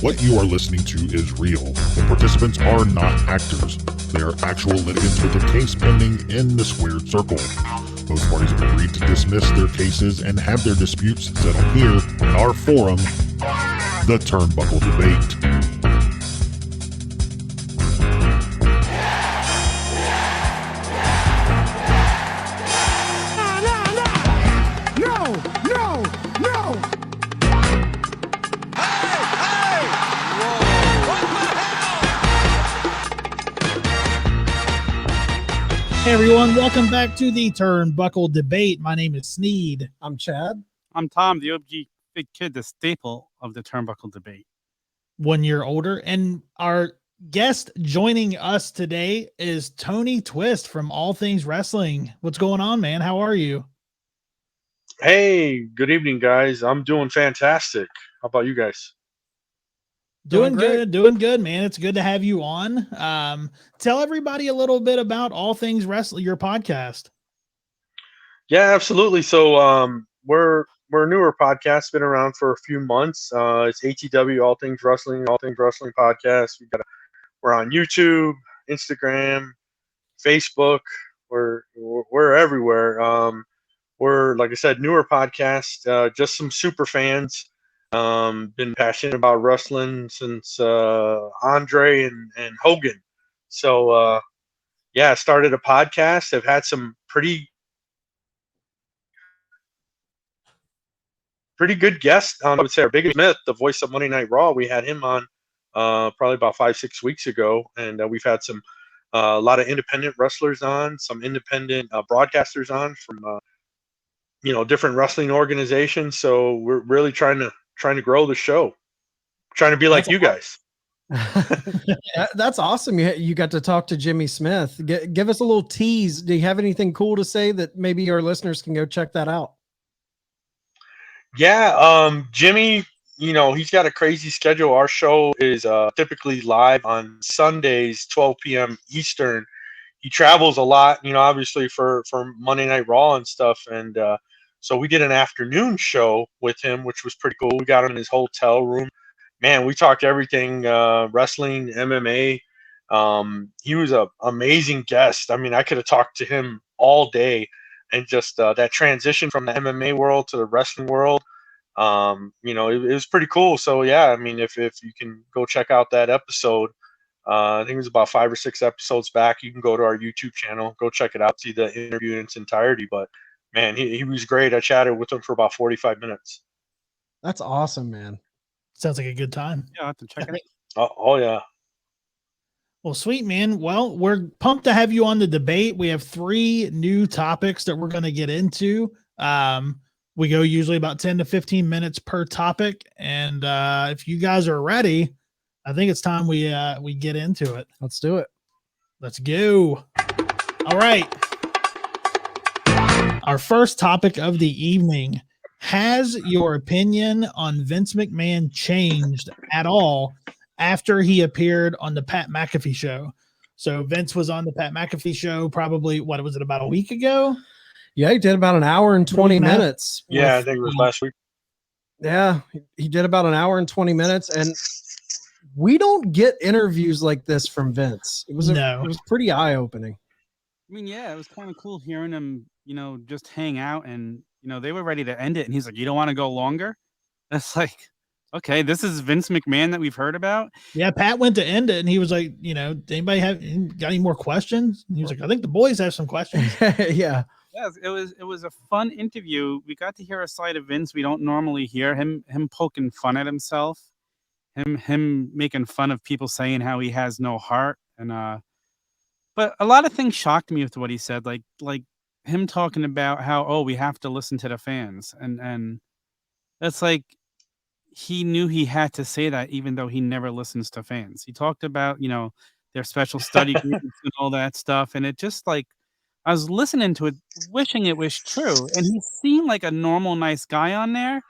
What you are listening to is real. The participants are not actors. They are actual litigants with a case pending in the squared circle. Both parties have agreed to dismiss their cases and have their disputes settled here in our forum, the Turnbuckle Debate. Hey everyone, welcome back to the Turnbuckle Debate. My name is Sneed. I'm Chad. I'm Tom, the OG big kid, the staple of the Turnbuckle Debate. 1 year older. And our guest joining us today is Tony Twist from All Things Wrestling. What's going on, man? How are you? Hey, good evening, guys. I'm doing fantastic. How about you guys? Doing good, man. It's good to have you on. Tell everybody a little bit about All Things Wrestling, your podcast. Yeah, absolutely. So we're a newer podcast, been around for a few months. It's ATW, All Things Wrestling Podcast. We're on YouTube, Instagram, Facebook. We're everywhere. We're, like I said, newer podcast, just some super fans. Been passionate about wrestling since Andre and Hogan. So yeah, started a podcast. I've had some pretty good guests. I would say our biggest Smith, the voice of Monday Night Raw. We had him on probably about 5-6 weeks ago, and we've had some a lot of independent wrestlers on, some independent broadcasters on from different wrestling organizations. So we're really trying to grow the show, trying to be like you guys. That's awesome. You got to talk to Jimmy Smith. Give us a little tease. Do you have anything cool to say that maybe our listeners can go check that out? Yeah, Jimmy, he's got a crazy schedule. Our show is typically live on Sundays, 12 p.m. Eastern. He travels a lot, obviously for Monday Night Raw and stuff. And so we did an afternoon show with him, which was pretty cool. We got him in his hotel room. Man, we talked everything, wrestling, MMA. He was an amazing guest. I mean, I could have talked to him all day, and just that transition from the MMA world to the wrestling world, it was pretty cool. So yeah, I mean, if you can go check out that episode, I think it was about 5 or 6 episodes back. You can go to our YouTube channel, go check it out, see the interview in its entirety. But man, he was great. I chatted with him for about 45 minutes. That's awesome, man. Sounds like a good time. Yeah, I'll have to check it out. Oh yeah. Well, sweet, man. Well, we're pumped to have you on the debate. We have 3 new topics that we're going to get into. We go usually about 10 to 15 minutes per topic. And if you guys are ready, I think it's time we get into it. Let's do it. Let's go. All right. Our first topic of the evening. Has your opinion on Vince McMahon changed at all after he appeared on the Pat McAfee Show? So Vince was on the Pat McAfee Show probably, what was it, about a week ago? Yeah, he did about an hour and 20 minutes. Yeah, I think it was last week. Yeah, he did about an hour and 20 minutes. And we don't get interviews like this from Vince. It was pretty eye-opening. I mean, yeah, it was kind of cool hearing him, just hang out, and, they were ready to end it. And he's like, you don't want to go longer? That's like, okay, this is Vince McMahon that we've heard about. Yeah, Pat went to end it, and he was like, anybody got any more questions? And he was like, I think the boys have some questions. Yeah. Yes, it was a fun interview. We got to hear a side of Vince we don't normally hear. Him poking fun at himself, him making fun of people saying how he has no heart, and but a lot of things shocked me with what he said, like him talking about how we have to listen to the fans, and that's like he knew he had to say that even though he never listens to fans. He talked about their special study groups and all that stuff, and it just like. I was listening to it, wishing it was true. And he seemed like a normal, nice guy on there.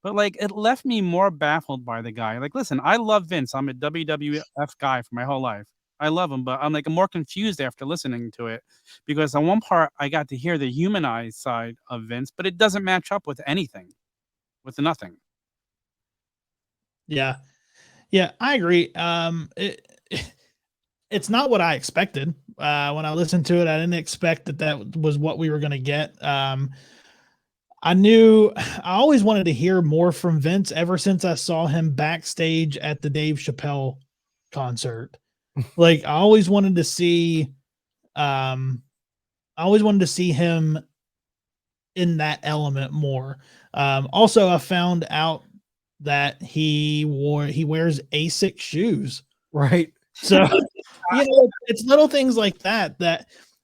But, like, it left me more baffled by the guy. Like, listen, I love Vince. I'm a WWF guy for my whole life. I love him. But I'm, like, more confused after listening to it. Because on one part, I got to hear the humanized side of Vince. But it doesn't match up with anything. With nothing. Yeah. Yeah, I agree. It's not what I expected. When I listened to it, I didn't expect that was what we were going to get. I always wanted to hear more from Vince ever since I saw him backstage at the Dave Chappelle concert. Like I always wanted to see him in that element more. Also, I found out that he wears ASIC shoes. Right. So it's little things like that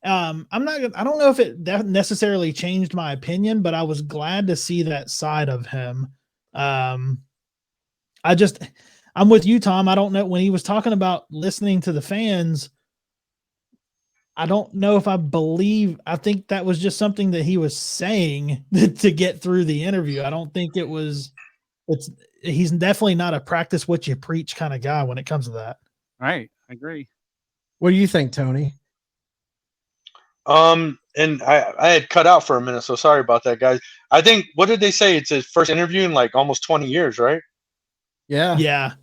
I don't know if it necessarily changed my opinion, but I was glad to see that side of him. I'm with you, Tom. I don't know, when he was talking about listening to the fans, I don't know if I think that was just something that he was saying to get through the interview. I don't think he's definitely not a practice what you preach kind of guy when it comes to that. Right. I agree. What do you think, Tony? And I had cut out for a minute, so sorry about that, guys. I think, what did they say? It's his first interview in like almost 20 years, right? Yeah. Yeah.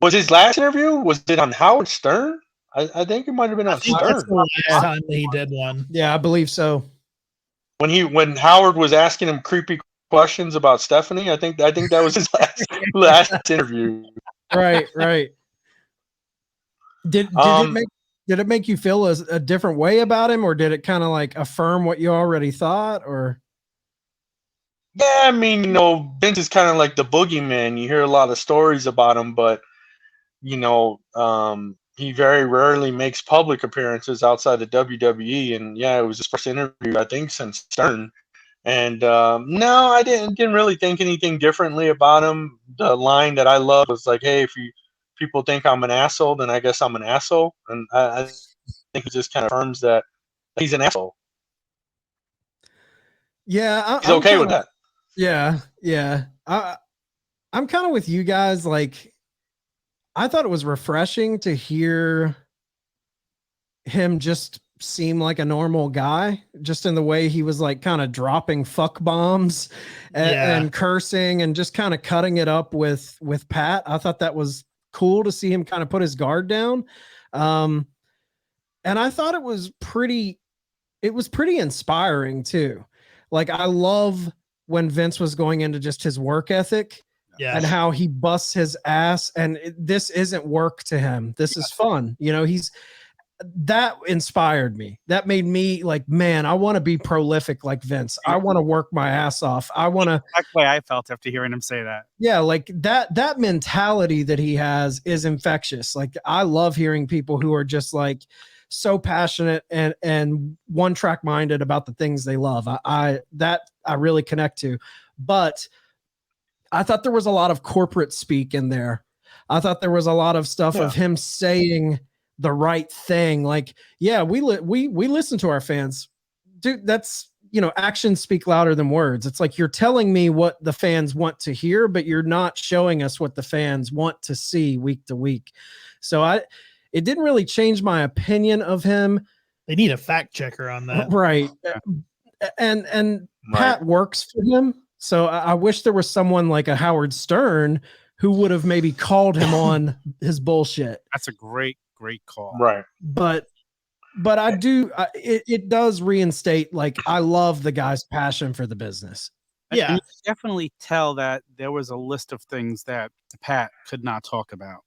Was his last interview? Was it on Howard Stern? I think it might have been on That's Stern. the last time he did one. Yeah, I believe so. When Howard was asking him creepy questions about Stephanie, I think that was his last interview. Right. Did it make you feel a different way about him, or did it kind of like affirm what you already thought? Or yeah, I mean, Vince is kind of like the boogeyman. You hear a lot of stories about him, but he very rarely makes public appearances outside of WWE. And yeah, it was his first interview, I think, since Stern. And no, I didn't really think anything differently about him. The line that I love was like, "Hey, if people think I'm an asshole, then I guess I'm an asshole." And I think he just kind of affirms that he's an asshole. Yeah, he's okay with that. Yeah. I'm kind of with you guys. Like, I thought it was refreshing to hear him just seem like a normal guy, just in the way he was like kind of dropping fuck bombs and cursing and just kind of cutting it up with Pat. I thought that was cool to see him kind of put his guard down. And I thought it was pretty inspiring too. Like, I love when Vince was going into just his work ethic and how he busts his ass, and this isn't work to him. This is fun. That inspired me. That made me like, man, I want to be prolific like Vince. I want to work my ass off. I want to. That's the way I felt after hearing him say that. Yeah, like that mentality that he has is infectious. Like, I love hearing people who are just like so passionate and one track minded about the things they love. I really connect to. But I thought there was a lot of corporate speak in there. I thought there was a lot of stuff of him saying the right thing. Like, yeah, we listen to our fans, dude. That's, actions speak louder than words. It's like, you're telling me what the fans want to hear, but you're not showing us what the fans want to see week to week. So it didn't really change my opinion of him. They need a fact checker on that. Right. And Pat works for him. So I wish there was someone like a Howard Stern who would have maybe called him on his bullshit. That's a great call. Right. But I do, it does reinstate, like, I love the guy's passion for the business. Yeah. You definitely tell that there was a list of things that Pat could not talk about.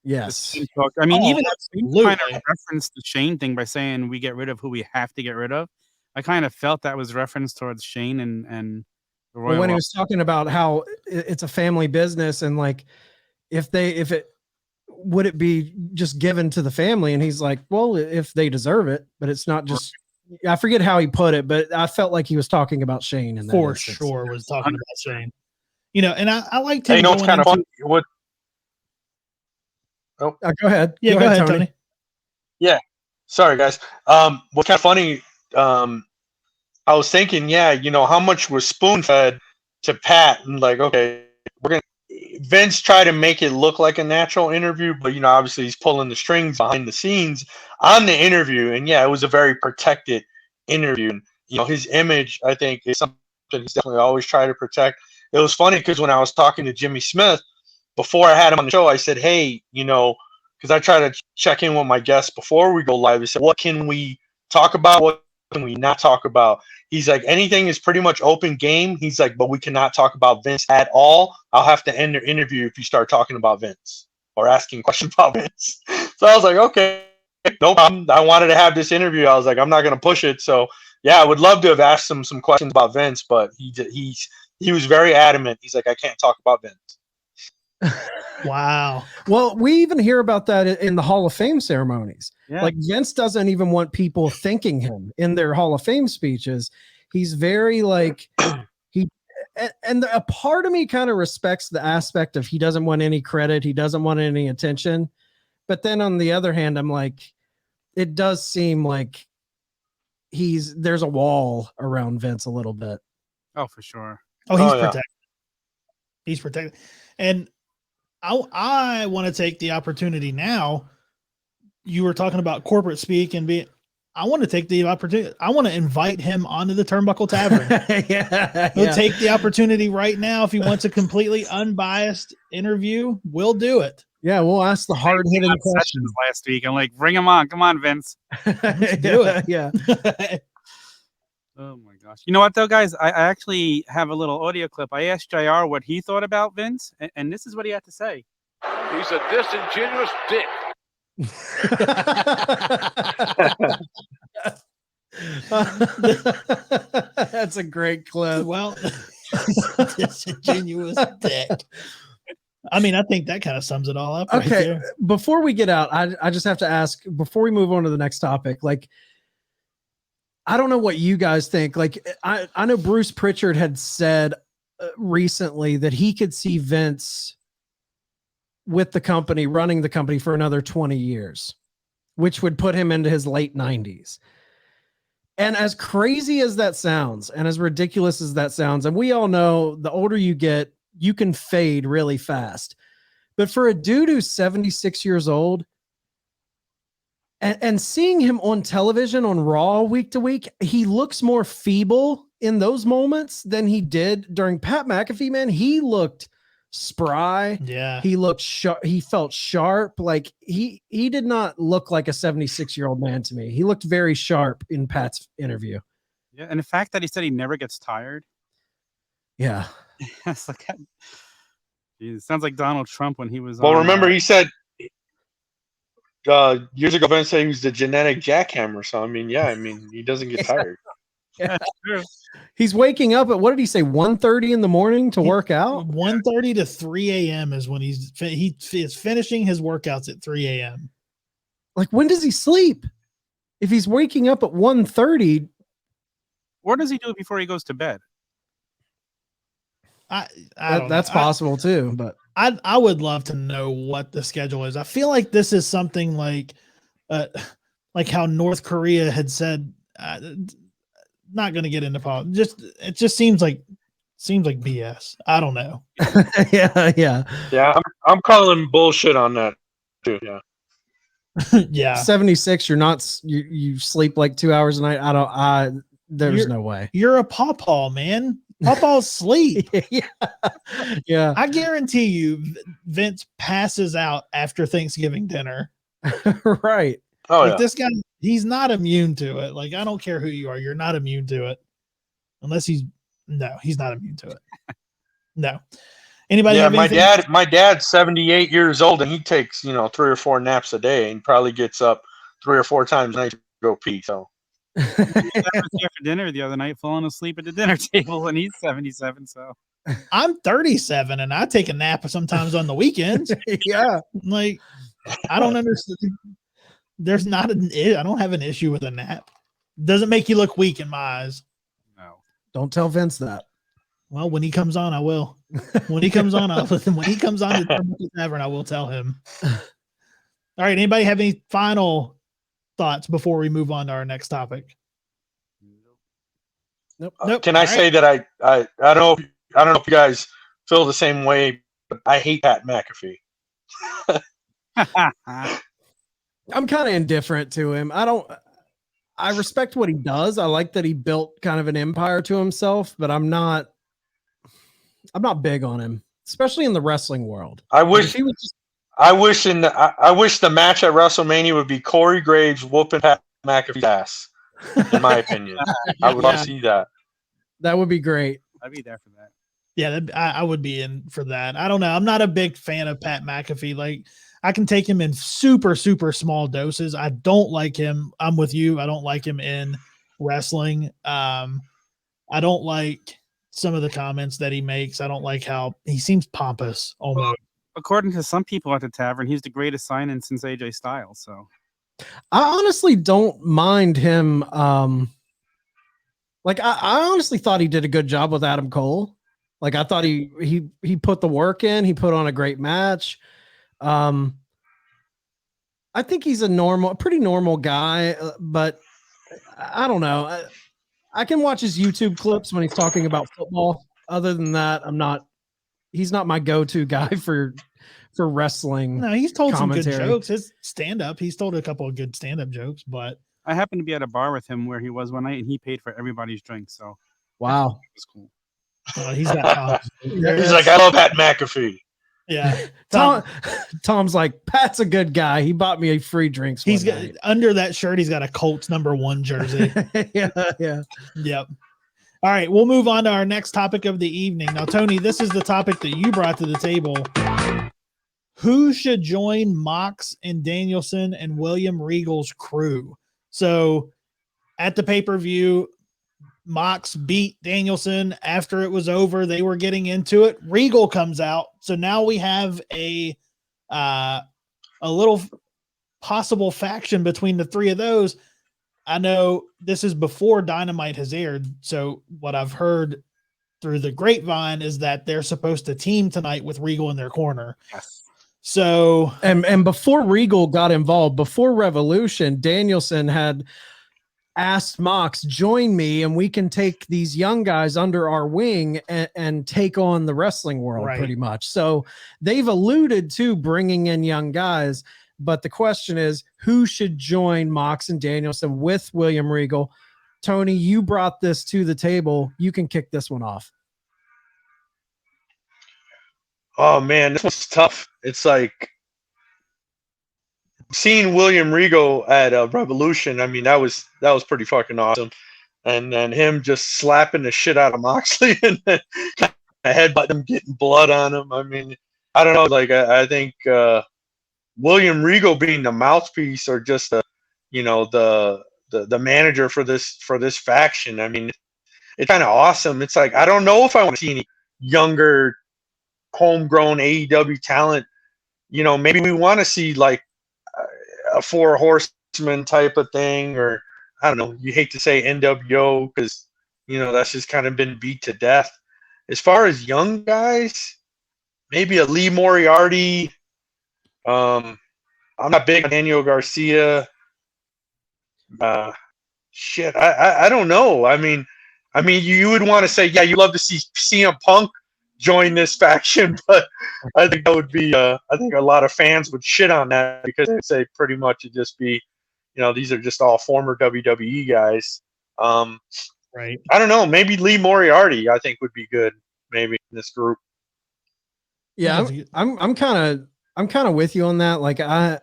Yes. I mean, even absolutely. kind of referenced the Shane thing by saying we get rid of who we have to get rid of. I kind of felt that was reference towards Shane and the Royal when he was talking about how it's a family business, and like, would it be just given to the family? And he's like, well, if they deserve it, but it's not just, I forget how he put it, but I felt like he was talking about Shane. And for sure was talking about Shane, and I liked him. It's kind of fun. Go ahead. Yeah, go ahead, Tony. Yeah. Sorry, guys. What's kind of funny, I was thinking, how much was spoon-fed to Pat, and like, okay, Vince tried to make it look like a natural interview, but obviously he's pulling the strings behind the scenes on the interview, and it was a very protected interview. And, his image, I think, is something he's definitely always tried to protect. It was funny because when I was talking to Jimmy Smith, before I had him on the show, I said, hey, because I try to check in with my guests before we go live. I said, what can we talk about? What can we not talk about? He's like, anything is pretty much open game. He's like, but we cannot talk about Vince at all. I'll have to end the interview if you start talking about Vince or asking questions about Vince. So I was like, okay, no problem. I wanted to have this interview. I was like, I'm not going to push it. So yeah, I would love to have asked him some questions about Vince, but he was very adamant. He's like, I can't talk about Vince. Wow. Well, we even hear about that in the Hall of Fame ceremonies. Yeah. Like Vince doesn't even want people thanking him in their Hall of Fame speeches. He's very like and a part of me kind of respects the aspect of he doesn't want any credit, he doesn't want any attention. But then on the other hand, I'm like, it does seem like there's a wall around Vince a little bit. Oh, for sure. Oh, he's Oh, yeah. protected. He's protected. And I want to take the opportunity now. You were talking about corporate speak and I want to take the opportunity. I want to invite him onto the Turnbuckle Tavern. We'll take the opportunity right now. If he wants a completely unbiased interview, we'll do it. Yeah, we'll ask the hard hitting questions. Last week, I'm like, bring him on. Come on, Vince. Let's do it. Yeah. Oh my gosh. You know what though, guys? I actually have a little audio clip. I asked JR what he thought about Vince, and this is what he had to say. He's a disingenuous dick. That's a great clip. Well, disingenuous dick. I mean, I think that kind of sums it all up. Right Okay, there. before we get out, I just have to ask, before we move on to the next topic, like, I don't know what you guys think. Like, I know Bruce Pritchard had said recently that he could see Vince with the company, running the company for another 20 years, which would put him into his late 90s. And as crazy as that sounds, and as ridiculous as that sounds, and we all know the older you get, you can fade really fast. But for a dude who's 76 years old, and seeing him on television on Raw week to week, he looks more feeble in those moments than he did during Pat McAfee, man. He looked spry. Yeah. He looked sharp. He felt sharp. Like he did not look like a 76-year-old man to me. He looked very sharp in Pat's interview. Yeah, and the fact that he said he never gets tired. Yeah. It's like, geez, it sounds like Donald Trump when he was. Well, on, remember he said years ago, Vince said he was the genetic jackhammer. So, I mean, he doesn't get tired. Yeah. True. He's waking up at, what did he say, 1:30 in the morning to work out? 1:30 to 3 a.m. is when he is finishing his workouts at 3 a.m. Like, when does he sleep? If he's waking up at 1:30, Or does he do it before he goes to bed? I don't that's know. possible too. But I would love to know what the schedule is. I feel like this is something like how North Korea had said. Not going to get into politics. It just seems like BS. I don't know. yeah. I'm calling bullshit on that too. Yeah. Yeah. 76. You're not. You sleep like 2 hours a night. There's no way. You're a pawpaw, man. Pawpaws sleep. Yeah. I guarantee you, Vince passes out after Thanksgiving dinner. Right. Oh Like yeah. this guy, he's not immune to it. Like, I don't care who you are, you're not immune to it. Unless he's not immune to it. No. Anybody? Yeah, have anything? my dad's 78 years old and he takes 3 or 4 naps a day and probably gets up 3 or 4 times a night to go pee. So I was here for dinner the other night, falling asleep at the dinner table, and he's 77. So I'm 37 and I take a nap sometimes on the weekends. Yeah. Like, I don't understand. There's not I don't have an issue with a nap. Doesn't make you look weak in my eyes. no. Don't tell Vince that. Well, when he comes on, I will. When he comes on, when he comes on to Turnbuckle Tavern, I will tell him. All right. Anybody have any final thoughts before we move on to our next topic? Nope. can I All say that I don't know if you guys feel the same way, but I hate Pat McAfee. I'm kind of indifferent to him. I respect what he does. I like that he built kind of an empire to himself, but I'm not big on him. especially in the wrestling world. I Like, wish if he was just, I wish the match at WrestleMania would be Corey Graves whooping Pat McAfee's ass. In my opinion, I would love to see that. that would be great. I'd be there for that. Yeah, I would be in for that. I don't know. I'm not a big fan of Pat McAfee. Like, I can take him in super, super small doses. I don't like him. I'm with you. I don't like him in wrestling. I don't like some of the comments that he makes. I don't like how he seems pompous almost. According to some people at the tavern, he's the greatest sign-in since AJ Styles. So I honestly don't mind him. Like I honestly thought he did a good job with Adam Cole. Like I thought he put the work in. He put on a great match. I think he's a pretty normal guy, but I don't know. I can watch his YouTube clips when he's talking about football. Other than that, he's not my go-to guy for wrestling. No, he's told commentary. some good jokes. His stand-up, he's told a couple of good stand-up jokes, but I happened to be at a bar with him where he was one night, and he paid for everybody's drink. So Wow. it was cool. he's got He's like, I love Pat McAfee. yeah. Tom's like, Pat's a good guy. He bought me a free drinks. He's one got night. under that shirt, he's got a Colts #1 jersey. yeah. Yep. All right, we'll move on to our next topic of the evening. Now, Tony, this is the topic that you brought to the table. Who should join Mox and Danielson and William Regal's crew? So at the pay-per-view, Mox beat Danielson. After it was over, they were getting into it. Regal comes out. So now we have a little possible faction between the three of those. I know this is before Dynamite has aired. So what I've heard through the grapevine is that they're supposed to team tonight with Regal in their corner. Yes. So And before Regal got involved, before Revolution, Danielson had asked Mox, join me and we can take these young guys under our wing and take on the wrestling world Right. pretty much. So they've alluded to bringing in young guys, but the question is who should join Mox and Danielson with William Regal? Tony, you brought this to the table. You can kick this one off. Oh man, this one's tough. It's like seeing William Regal at Revolution. I mean, that was pretty fucking awesome. And then him just slapping the shit out of Moxley and then headbutting him, getting blood on him. I mean, I don't know. Like I think William Regal being the mouthpiece or just the manager for this faction. I mean, it's kind of awesome. It's like I don't know if I want to see any younger, homegrown AEW talent. Maybe we want to see like a 4 horsemen type of thing, or I don't know. You hate to say NWO because that's just kind of been beat to death. As far as young guys, maybe a Lee Moriarty. I'm not big on Daniel Garcia. Shit, I don't know. I mean, you would want to say, yeah, you love to see CM Punk join this faction, but I think that would be I think a lot of fans would shit on that because they'd say pretty much it'd just be these are just all former WWE guys. right. I don't know, maybe Lee Moriarty I think would be good maybe in this group. Yeah, I'm kind of with you on that. Like I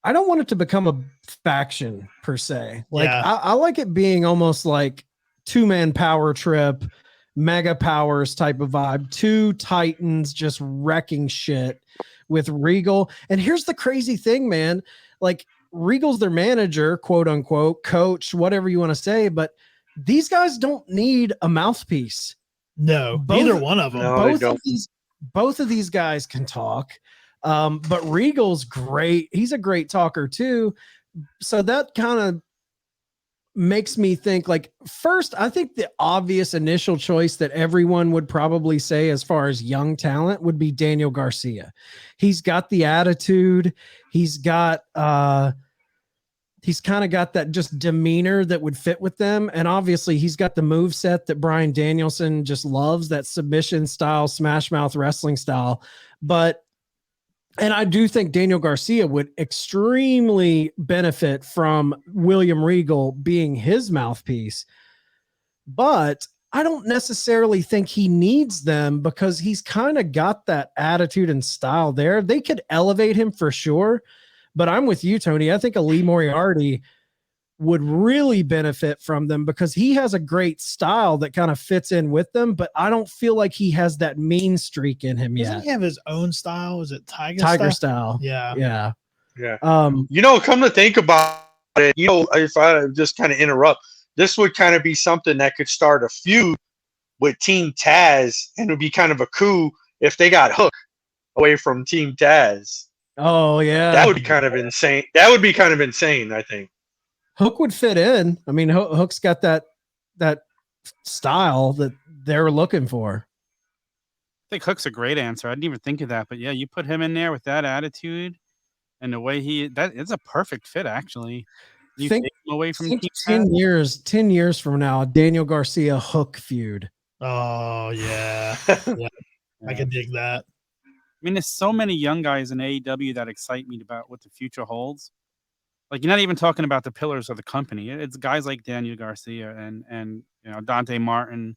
don't want it to become a faction per se. Like Yeah. I like it being almost like 2-man power trip, mega powers type of vibe, 2 titans just wrecking shit with Regal. And here's the crazy thing, man. Like Regal's their manager, quote unquote, coach, whatever you want to say, but these guys don't need a mouthpiece. No, neither one of them. No. Both of these guys can talk. But Regal's great. He's a great talker too. So that kind of makes me think like, first, I think the obvious initial choice that everyone would probably say as far as young talent would be Daniel Garcia. He's got the attitude. He's got, he's kind of got that just demeanor that would fit with them. And obviously he's got the move set that Bryan Danielson just loves, that submission style, smash mouth wrestling style. And I do think Daniel Garcia would extremely benefit from William Regal being his mouthpiece. But I don't necessarily think he needs them because he's kind of got that attitude and style there. They could elevate him for sure, but I'm with you, Tony. I think a Lee Moriarty would really benefit from them because he has a great style that kind of fits in with them, but I don't feel like he has that mean streak in him yet. Doesn't he have his own style? Is it Tiger style? Yeah. Yeah. Yeah. Um, Come to think about it, if I just kind of interrupt, this would kind of be something that could start a feud with Team Taz, and it would be kind of a coup if they got Hook away from Team Taz. oh yeah. That would be kind of insane. That would be kind of insane, I think. Hook would fit in. I mean, Hook's got that style that they're looking for. I think Hook's a great answer. I didn't even think of that, but yeah, you put him in there with that attitude and the way it's a perfect fit actually. You Think- take him away from Think Team Taz? 10 years from now, a Daniel Garcia Hook feud. Oh yeah. Yeah. I can dig that. I mean, there's so many young guys in AEW that excite me about what the future holds. Like, you're not even talking about the pillars of the company. It's guys like Daniel Garcia and Dante Martin.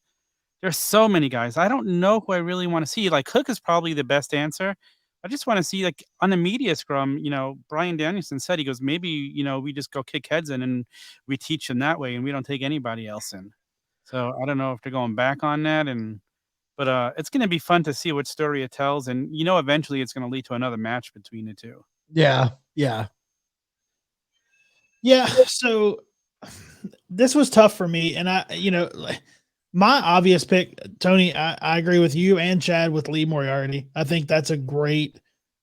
There's so many guys. I don't know who I really want to see. Like, Hook is probably the best answer. I just want to see, like, on the media scrum, Brian Danielson said, he goes, maybe, we just go kick heads in and we teach them that way and we don't take anybody else in. So I don't know if they're going back on that. But it's going to be fun to see what story it tells. And, eventually it's going to lead to another match between the two. Yeah. Yeah. Yeah, so this was tough for me, and my obvious pick, Tony, I agree with you and Chad with Lee Moriarty. I think that's a great,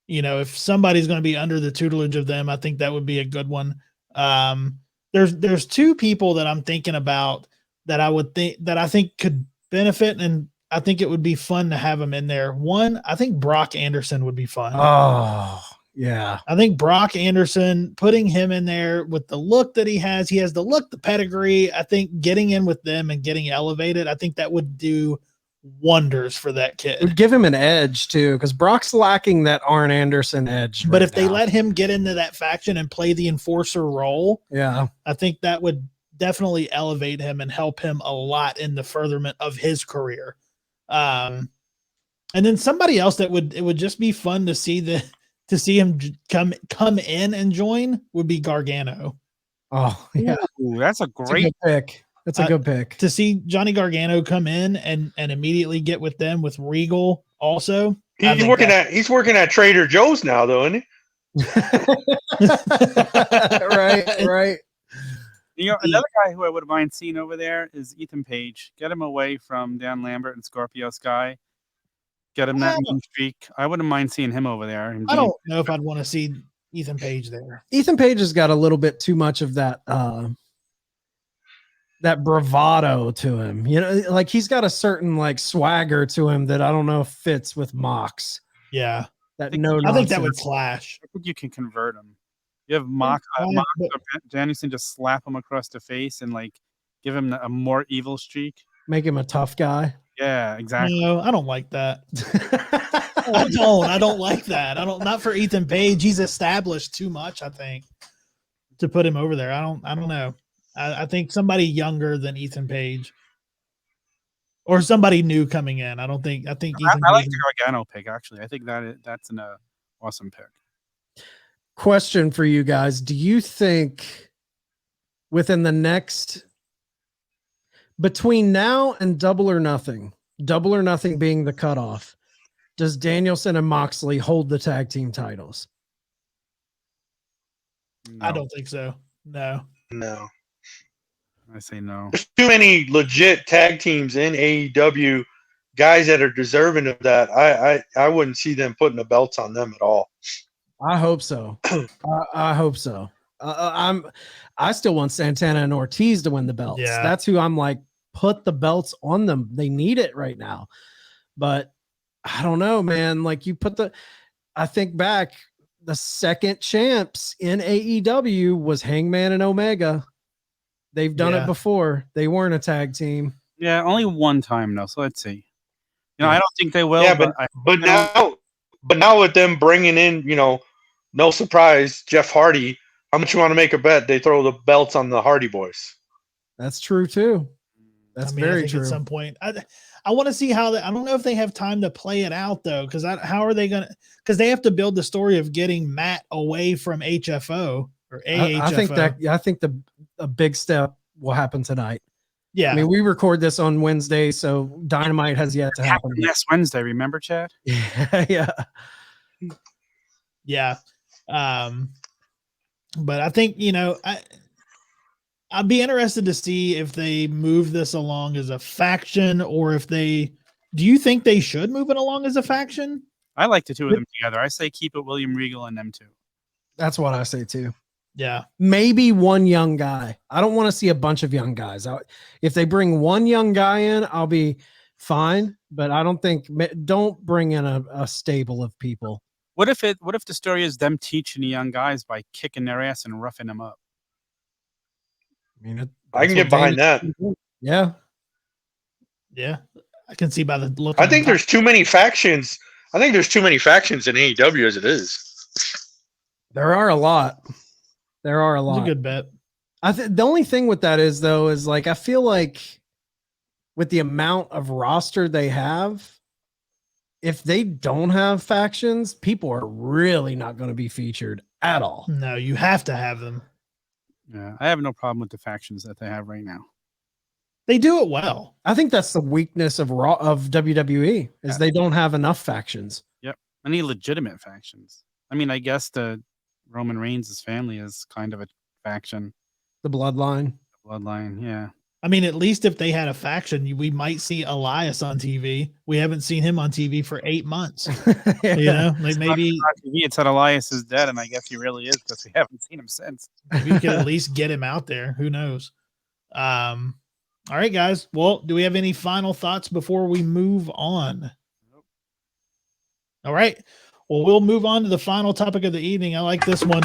if somebody's going to be under the tutelage of them, I think that would be a good one. There's two people that I'm thinking about that I think could benefit, and I think it would be fun to have them in there. One, I think Brock Anderson would be fun. Oh, yeah. I think Brock Anderson, putting him in there with the look that he has the look, the pedigree. I think getting in with them and getting elevated, I think that would do wonders for that It would kid. give him an edge too, because Brock's lacking that Arn Anderson edge. But right if they now. let him get into that faction and play the enforcer role, yeah, I think that would definitely elevate him and help him a lot in the furtherment of his career. And then somebody else it would just be fun to see him come in and join would be Gargano. oh yeah, Ooh, that's a That's a great good pick. That's a good pick. To see Johnny Gargano come in and immediately get with them with Regal also. He's working at Trader Joe's now, though, isn't he? right. Another guy who I wouldn't mind seeing over there is Ethan Page. Get him away from Dan Lambert and Scorpio Sky. Get him that mean streak. I wouldn't mind seeing him over there. I don't know if I'd want to see Ethan Page there. Ethan Page has got a little bit too much of that that bravado to him. Like he's got a certain like swagger to him that I don't know if fits with Mox. Yeah. That I think that would clash. I think you can convert him. You have Mox or Danielson just slap him across the face and like give him a more evil streak. Make him a tough guy. Yeah, exactly. No, I don't like that. I don't like that. Not for Ethan Page. He's established too much, I think, to put him over there. I don't know. I think somebody younger than Ethan Page or somebody new coming in. I think Ethan I like Page. the Gargano pick, actually. I think that's an awesome pick. Question for you guys. Do you think within the next between now and Double or Nothing being the cutoff, does Danielson and Moxley hold the tag team titles? No, I don't think so. No. No. I say no. There's too many legit tag teams in AEW, guys that are deserving of that. I wouldn't see them putting the belts on them at all. I hope so. I hope so. I still want Santana and Ortiz to win the belts. Yeah. That's who I'm like, put the belts on them. They need it right now. But I don't know, man. Like I think back, the second champs in AEW was Hangman and Omega. They've done it before. They weren't a tag team. Yeah, only one time though. So let's see. I don't think they will. Yeah, but now with them bringing in, no surprise, Jeff Hardy. How much you want to make a bet? They throw the belts on the Hardy Boys. That's true too. That's I very think true. At some point, I want to see how I don't know if they have time to play it out though, because how are they gonna? Because they have to build the story of getting Matt away from HFO or AHFO. I think a big step will happen tonight. Yeah, I mean, we record this on Wednesday, so Dynamite has yet to happen. Last Wednesday, remember, Chad? Yeah. yeah. But I think I'd be interested to see if they move this along as a faction, or if they. Do you think they should move it along as a faction? I like the two of them together. I say keep it William Regal and them two. That's what I say too. Yeah. Maybe one young guy. I don't want to see a bunch of young guys. If they bring one young guy in, I'll be fine. But I don't bring in a stable of people. What if the story is them teaching the young guys by kicking their ass and roughing them up? I mean, I can get behind that. Yeah. Yeah. I can see by the look. I think there's too many factions. I think there's too many factions in AEW as it is. There are a lot. There are a It's lot. a good bet. The only thing with that is though, is like, I feel like with the amount of roster they have, if they don't have factions, people are really not going to be featured at all. No, you have to have them. Yeah, I have no problem with the factions that they have right now. They do it well. I think that's the weakness of WWE is they don't have enough factions. Yep, any legitimate factions. I mean, I guess the Roman Reigns' family is kind of a faction. The Bloodline. Yeah. I mean, at least if they had a faction, we might see Elias on TV. We haven't seen him on TV for 8 months. Like maybe it said Elias is dead, and I guess he really is because we haven't seen him since. Maybe we could at least get him out there. Who knows? All right, guys. Well, do we have any final thoughts before we move on? Nope. All right. Well, we'll move on to the final topic of the evening. I like this one.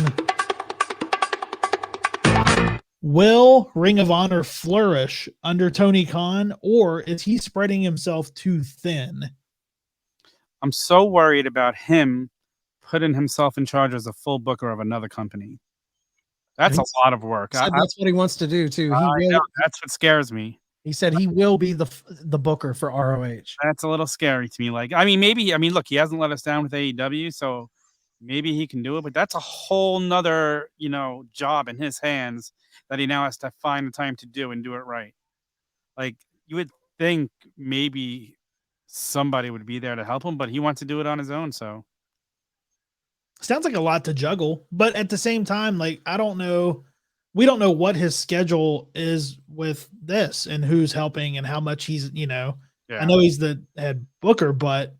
Will Ring of Honor flourish under Tony Khan, or is he spreading himself too thin? I'm so worried about him putting himself in charge as a full booker of another company. That's a lot of work. That's what he wants to do too. That's what scares me. He said he will be the booker for ROH. That's a little scary to me. Like, I mean, look, he hasn't let us down with AEW, so maybe he can do it, but that's a whole nother, job in his hands that he now has to find the time to do and do it right. Like, you would think maybe somebody would be there to help him, but he wants to do it on his own. So sounds like a lot to juggle, but at the same time, like, I don't know. We don't know what his schedule is with this and who's helping and how much he's, I know he's the head booker, but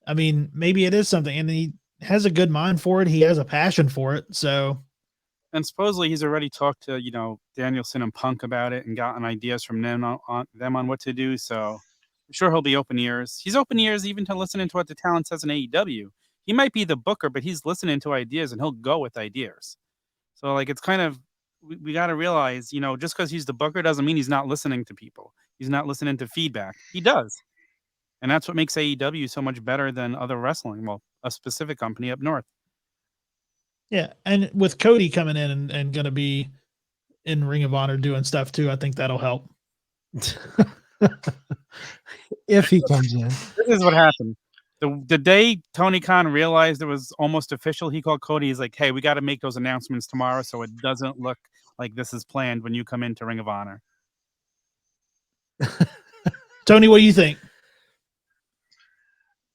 I mean, maybe it is something, and he has a good mind for it. He has a passion for it. So, and supposedly he's already talked to, Danielson and Punk about it and gotten ideas from them on what to do. So I'm sure he'll be open ears. He's open ears even to listening to what the talent says in AEW. He might be the booker, but he's listening to ideas and he'll go with ideas. So like, it's kind of, we got to realize, just because he's the booker doesn't mean he's not listening to people. He's not listening to feedback. He does. And that's what makes AEW so much better than other wrestling. Well, a specific company up north. Yeah. And with Cody coming in and going to be in Ring of Honor doing stuff too, I think that'll help. If he comes in. This is what happened. The day Tony Khan realized it was almost official, he called Cody. He's like, hey, we got to make those announcements tomorrow so it doesn't look like this is planned when you come into Ring of Honor. Tony, what do you think?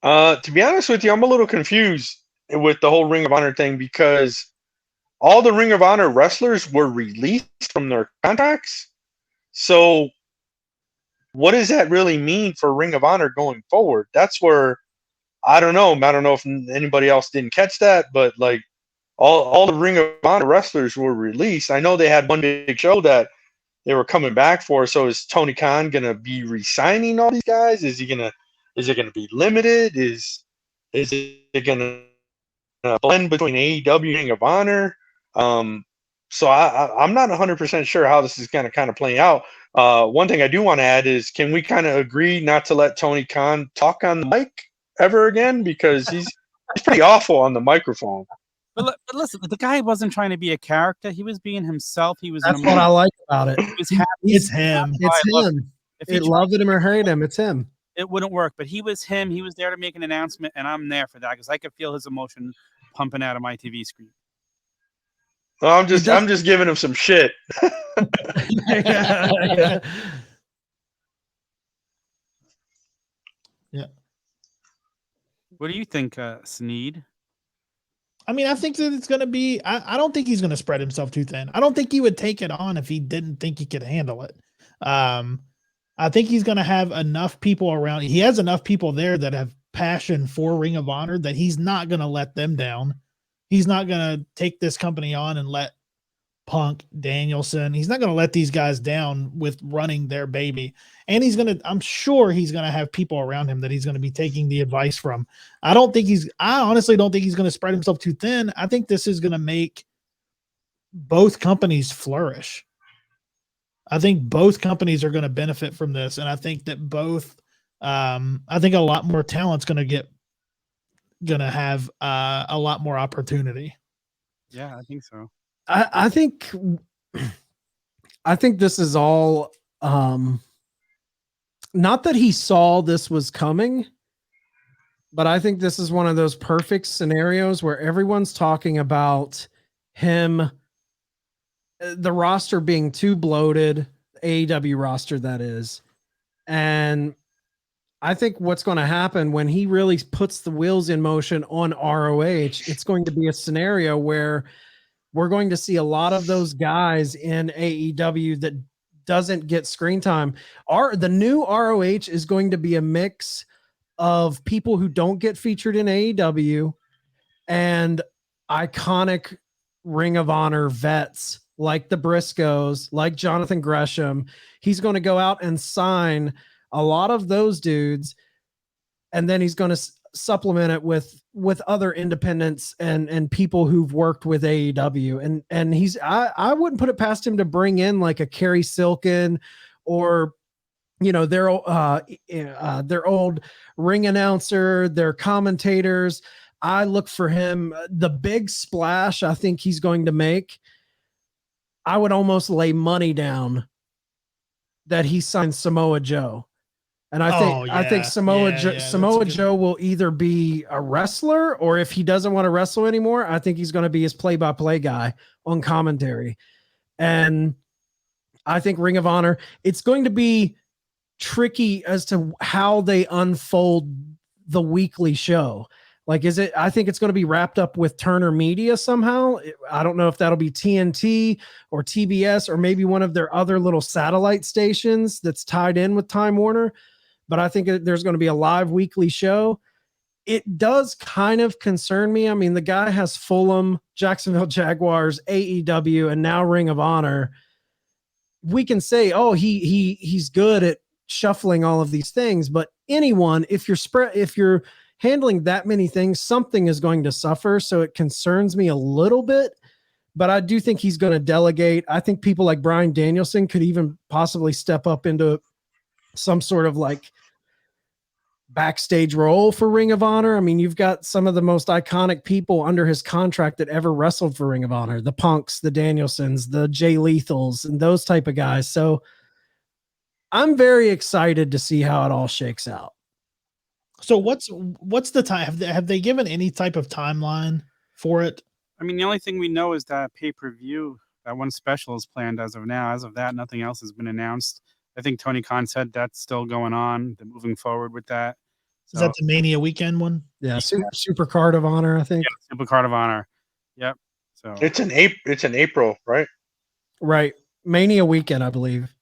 To be honest with you, I'm a little confused with the whole Ring of Honor thing because all the Ring of Honor wrestlers were released from their contracts. So what does that really mean for Ring of Honor going forward? That's where I don't know. I don't know if anybody else didn't catch that, but like all the Ring of Honor wrestlers were released. I know they had one big show that they were coming back for. So is Tony Khan gonna be re-signing all these guys? Is it gonna be limited? Is it gonna blend between AEW and Ring of Honor? So I'm not 100% sure how this is gonna kind of play out. One thing I do want to add is, can we kind of agree not to let Tony Khan talk on the mic ever again, because he's pretty awful on the microphone. But listen, the guy wasn't trying to be a character. He was being himself. He was. That's what I like about it. It's him. It's him. If he It loved him or hate him, it's him. it wouldn't work. But he was him. He was there to make an announcement, and I'm there for that because I could feel his emotion pumping out of my TV screen. Well, I'm just giving him some shit. Yeah. What do you think, Sneed? I mean, I think that it's going to be, I don't think he's going to spread himself too thin. I don't think he would take it on if he didn't think he could handle it. I think he's going to have enough people around. He has enough people there that have passion for Ring of Honor that he's not going to let them down. He's not going to take this company on and let Punk, Danielson, he's not going to let these guys down with running their baby. And I'm sure he's going to have people around him that he's going to be taking the advice from. I honestly don't think he's going to spread himself too thin. I think this is going to make both companies flourish. I think both companies are going to benefit from this. And I think that I think a lot more talent's going to have a lot more opportunity. Yeah, I think so. I think this is all not that he saw this was coming, but I think this is one of those perfect scenarios where everyone's talking about him, the roster being too bloated, AEW roster that is. And I think what's going to happen when he really puts the wheels in motion on ROH, it's going to be a scenario where we're going to see a lot of those guys in AEW that doesn't get screen time. The new ROH is going to be a mix of people who don't get featured in AEW and iconic Ring of Honor vets like the Briscoes, like Jonathan Gresham. He's going to go out and sign a lot of those dudes, and then he's going to supplement it with other independents and people who've worked with AEW. And I wouldn't put it past him to bring in like a Kerry Silken or, their old ring announcer, their commentators. I look for him. The big splash I think he's going to make, I would almost lay money down that he signs Samoa Joe. And I think Samoa Joe will either be a wrestler, or if he doesn't want to wrestle anymore, I think he's going to be his play-by-play guy on commentary. And I think Ring of Honor, it's going to be tricky as to how they unfold the weekly show. Like, I think it's going to be wrapped up with Turner Media somehow. I don't know if that'll be TNT or TBS or maybe one of their other little satellite stations that's tied in with Time Warner. But I think there's going to be a live weekly show. It does kind of concern me. I mean, the guy has Fulham, Jacksonville Jaguars, AEW, and now Ring of Honor. We can say, oh, he's good at shuffling all of these things. But anyone, if you're handling that many things, something is going to suffer. So it concerns me a little bit. But I do think he's going to delegate. I think people like Bryan Danielson could even possibly step up into some sort of like backstage role for Ring of Honor. I mean, you've got some of the most iconic people under his contract that ever wrestled for Ring of Honor, the Punks, the Danielsons, the Jay Lethals, and those type of guys. So I'm very excited to see how it all shakes out. So what's the time? Have they given any type of timeline for it? I mean, the only thing we know is that pay-per-view, that one special is planned as of now. As of that, nothing else has been announced. I think Tony Khan said that's still going on. They're moving forward with that. Is that the Mania weekend one? Yeah, Super Card of Honor, I think. Yeah, Super Card of Honor. Yep. So it's in April, right? Right. Mania weekend, I believe.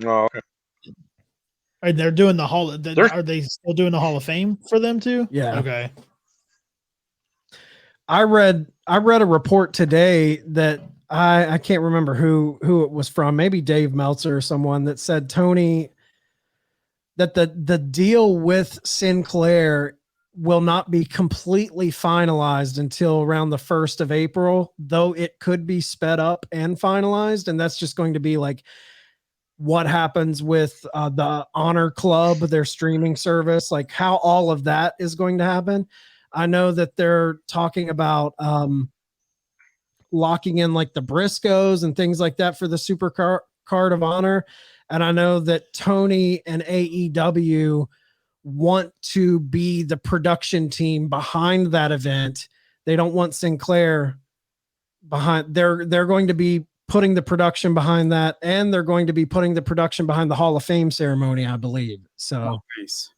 Oh, okay. And they're doing the Hall. Are they still doing the Hall of Fame for them too? Yeah. Okay. I read a report today that I can't remember who it was from, maybe Dave Meltzer or someone, that said Tony, that the deal with Sinclair will not be completely finalized until around the 1st of April, though it could be sped up and finalized. And that's just going to be like what happens with the Honor Club, their streaming service, like how all of that is going to happen. I know that they're talking about locking in like the Briscoes and things like that for the Super card of honor. And I know that Tony and AEW want to be the production team behind that event. They don't want Sinclair behind. They're going to be putting the production behind that, and they're going to be putting the production behind the Hall of Fame ceremony, I believe. So Nice.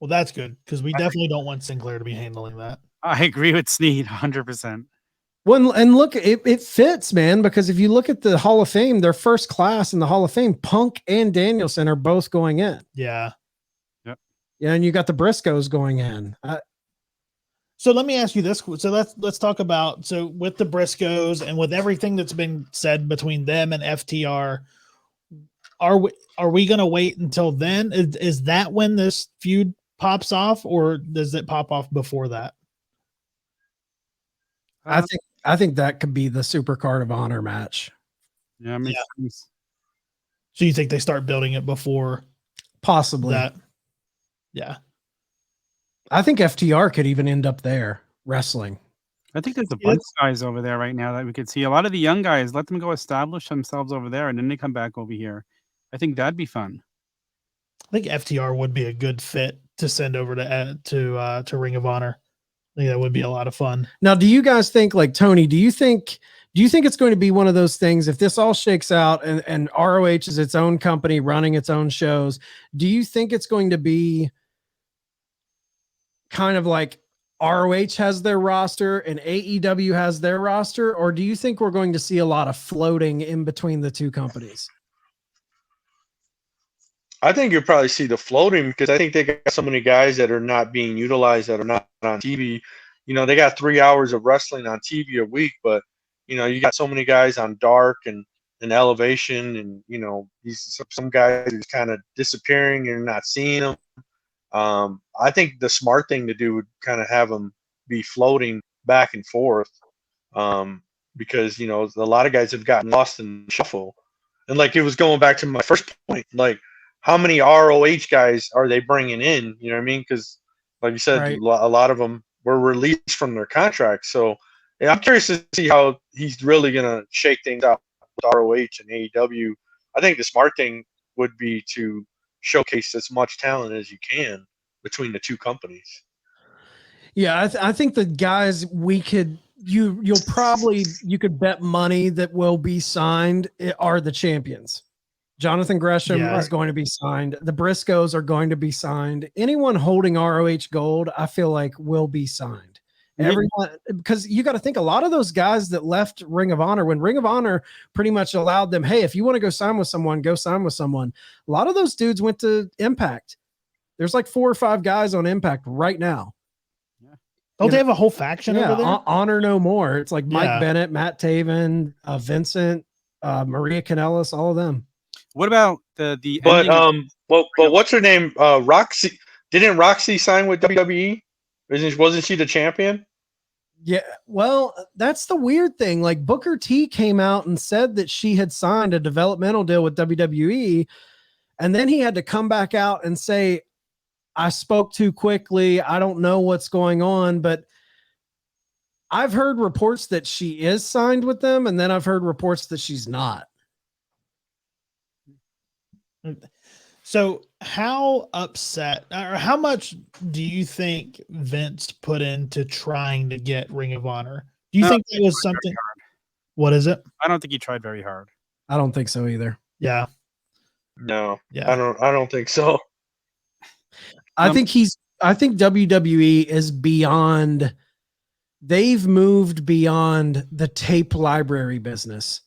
Well, that's good because we definitely don't want Sinclair to be handling that. I agree with Sneed 100%. Well, and look, it fits, man, because if you look at the Hall of Fame, their first class in the Hall of Fame, Punk and Danielson are both going in. Yeah. Yeah, and you got the Briscoes going in. So let me ask you this. So let's talk about, so with the Briscoes and with everything that's been said between them and FTR, are we going to wait until then? Is that when this feud pops off, or does it pop off before that? I think that could be the Super Card of Honor match. Yeah, makes sense. So you think they start building it before Possibly. that? Yeah. I think FTR could even end up there wrestling. I think there's a bunch of guys over there right now that we could see. A lot of the young guys, let them go establish themselves over there, and then they come back over here. I think that'd be fun. I think FTR would be a good fit to send over to Ring of Honor. I think that would be a lot of fun. Now, do you guys think, like Tony, do you think it's going to be one of those things, if this all shakes out and ROH is its own company running its own shows, do you think it's going to be kind of like ROH has their roster and AEW has their roster, or do you think we're going to see a lot of floating in between the two companies? I think you'll probably see the floating because I think they got so many guys that are not being utilized, that are not on TV. You know, they got 3 hours of wrestling on TV a week, but you know, you got so many guys on Dark and Elevation, and you know, these some guys are kind of disappearing and you're not seeing them. I think the smart thing to do would kind of have them be floating back and forth, because you know, a lot of guys have gotten lost in the shuffle. And like, it was going back to my first point, like, how many ROH guys are they bringing in? You know what I mean? Because like you said, Right. a lot of them were released from their contracts. So yeah, I'm curious to see how he's really going to shake things out with ROH and AEW. I think the smart thing would be to showcase as much talent as you can between the two companies. Yeah, I think the guys you could bet money that will be signed are the champions. Jonathan Gresham is going to be signed. The Briscoes are going to be signed. Anyone holding ROH gold, I feel like, will be signed. Everyone, because you got to think, a lot of those guys that left Ring of Honor, when Ring of Honor pretty much allowed them, hey, if you want to go sign with someone, go sign with someone. A lot of those dudes went to Impact. There's like 4 or 5 guys on Impact right now. Don't they have a whole faction over there? Honor No More. It's like Mike Bennett, Matt Taven, Vincent, Maria Kanellis, all of them. What about the? But what's her name? Roxy. Didn't Roxy sign with WWE? Wasn't she the champion? Yeah, well, that's the weird thing. Like, Booker T came out and said that she had signed a developmental deal with WWE, and then he had to come back out and say, I spoke too quickly. I don't know what's going on, but I've heard reports that she is signed with them, and then I've heard reports that she's not. So how upset, or how much do you think Vince put into trying to get Ring of Honor? Do you think it was something? What is it? I don't think he tried very hard. I don't think so either. Yeah. No. Yeah. I don't think so. I think WWE is beyond. They've moved beyond the tape library business.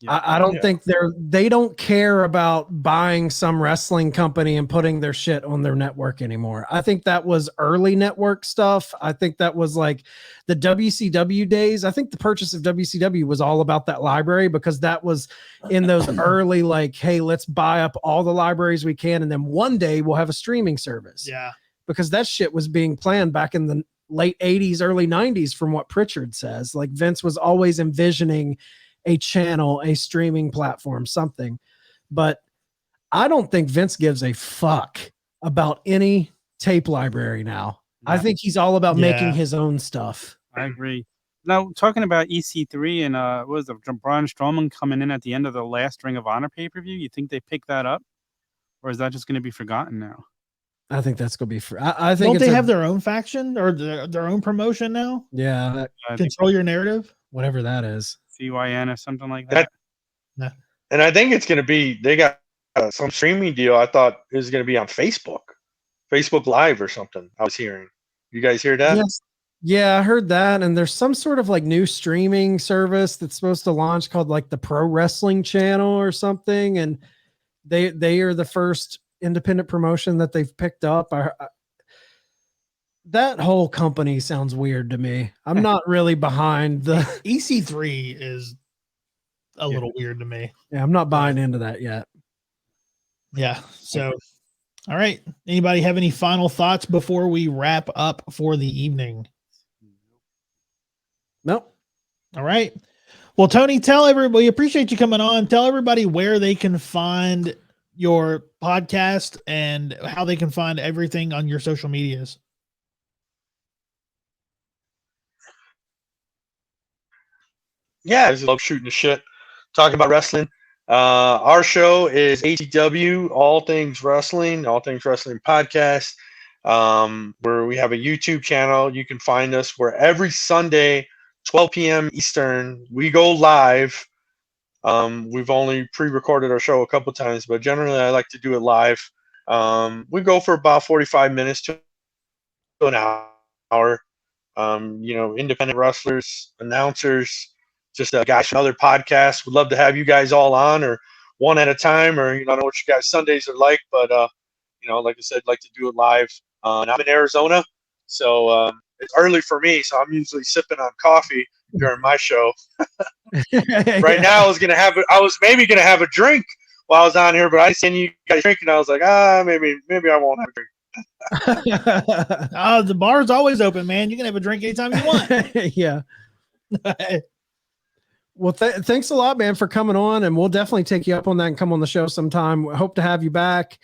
Yeah. I don't think they don't care about buying some wrestling company and putting their shit on their network anymore. I think that was early network stuff. I think that was like the WCW days. I think the purchase of WCW was all about that library, because that was in those early, like, hey, let's buy up all the libraries we can, and then one day we'll have a streaming service. Yeah. Because that shit was being planned back in the late 80s, early 90s, from what Pritchard says. Like, Vince was always envisioning a channel, a streaming platform, something. But I don't think Vince gives a fuck about any tape library now. I think he's all about making his own stuff. I agree. Now, talking about EC3 and what was it, Braun Strowman coming in at the end of the last Ring of Honor pay-per-view, you think they pick that up? Or is that just going to be forgotten now? I think that's going to be for. I think don't they have their own faction or their own promotion now? Yeah, Control Your Narrative, whatever that is. CYN or something like that. Yeah. And I think it's going to be. They got some streaming deal. I thought it was going to be on Facebook Live or something. I was hearing. You guys hear that? Yes. Yeah, I heard that. And there's some sort of like new streaming service that's supposed to launch called like the Pro Wrestling Channel or something. And they are the first independent promotion that they've picked up. That whole company sounds weird to me. I'm not really behind the EC3 is a little weird to me. Yeah, I'm not buying into that yet. Yeah. So, all right. Anybody have any final thoughts before we wrap up for the evening? Nope. All right. Well, Tony, tell everybody, we appreciate you coming on. Tell everybody where they can find your podcast and how they can find everything on your social medias. Yeah, I just love shooting the shit, talking about wrestling. Our show is ATW, All Things Wrestling Podcast, where we have a YouTube channel. You can find us where every Sunday, 12 p.m. Eastern, we go live. We've only pre-recorded our show a couple times, but generally I like to do it live. We go for about 45 minutes to an hour. Independent wrestlers, announcers, just guys from other podcasts. Would love to have you guys all on, or one at a time, or I don't know what you guys Sundays are like, but like I said, like to do it live. And I'm in Arizona, so it's early for me, so I'm usually sipping on coffee during my show. Right now, I was maybe gonna have a drink while I was on here, but I seen you guys drinking. I was like, maybe I won't have a drink. The bar's always open, man. You can have a drink anytime you want. Yeah. Well, thanks a lot, man, for coming on, and we'll definitely take you up on that and come on the show sometime. We hope to have you back.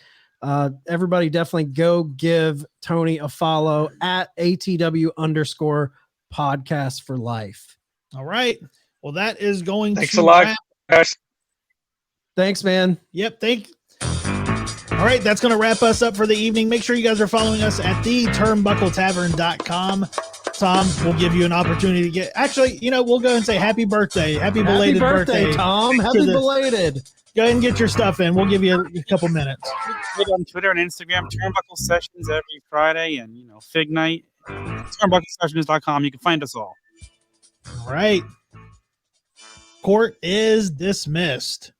Everybody definitely go give Tony a follow at ATW_podcast for life. All right. Well, that is going Thanks to a lot, guys. Thanks, man. Yep. All right. That's going to wrap us up for the evening. Make sure you guys are following us at theturnbuckletavern.com. Tom, we'll give you an opportunity to get, actually, we'll go and say happy birthday. Happy belated birthday, Tom. Happy belated. Go ahead and get your stuff in. We'll give you a couple minutes. On Twitter and Instagram, Turnbuckle Sessions every Friday, and Fig Night. Turnbucklesessions.com. You can find us all. All right. Court is dismissed.